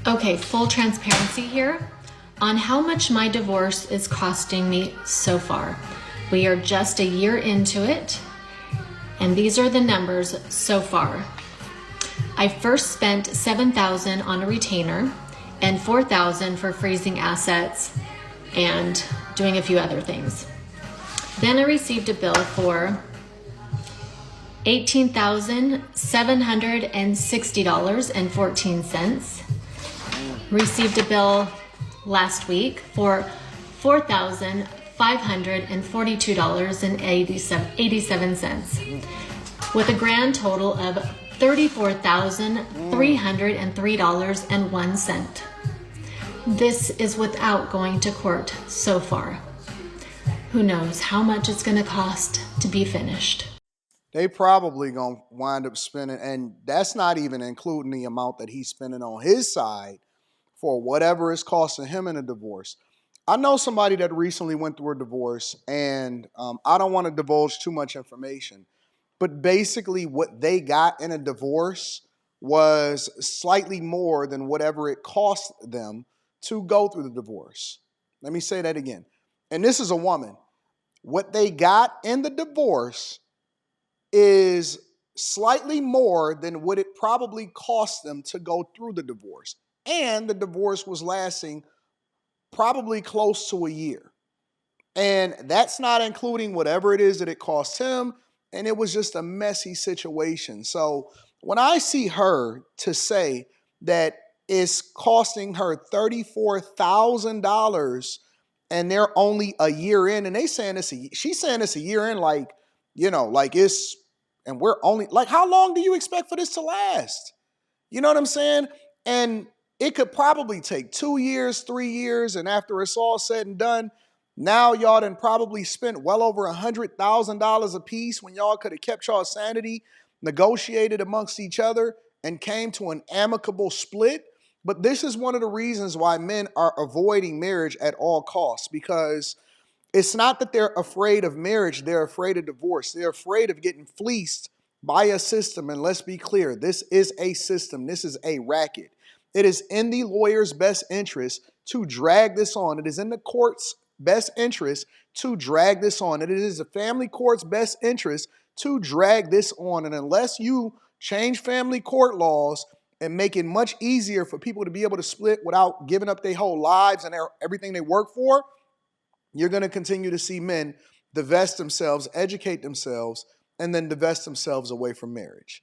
Okay, full transparency here on how much my divorce is costing me so far. We are just a year into it, and these are the numbers so far. I first spent $7,000 on a retainer and $4,000 for freezing assets and doing a few other things. Then I received a bill for $18,760.14. Received a bill last week for $4,542.87, with a grand total of $34,303.01. This is without going to court so far. Who knows how much it's going to cost to be finished. They probably going to wind up spending, and that's not even including the amount that he's spending on his side for whatever it's costing him in a divorce. I know somebody that recently went through a divorce, and I don't want to divulge too much information, but basically what they got in a divorce was slightly more than whatever it cost them to go through the divorce. Let me say that again. And this is a woman. What they got in the divorce is slightly more than what it probably cost them to go through the divorce. And the divorce was lasting probably close to a year. And that's not including whatever it is that it cost him. And it was just a messy situation. So when I see her to say that it's costing her $34,000 and they're only a year in, and she's saying it's a year in, like, like it's, and we're only, like, how long do you expect for this to last? You know what I'm saying? And it could probably take 2 years, 3 years, and after it's all said and done, now y'all done probably spent well over $100,000 a piece when y'all could have kept y'all sanity, negotiated amongst each other, and came to an amicable split. But this is one of the reasons why men are avoiding marriage at all costs, because it's not that they're afraid of marriage, they're afraid of divorce. They're afraid of getting fleeced by a system. And let's be clear, this is a system. This is a racket. It is in the lawyer's best interest to drag this on. It is in the court's best interest to drag this on. It is the family court's best interest to drag this on. And unless you change family court laws and make it much easier for people to be able to split without giving up their whole lives and everything they work for, you're going to continue to see men divest themselves, educate themselves, and then divest themselves away from marriage.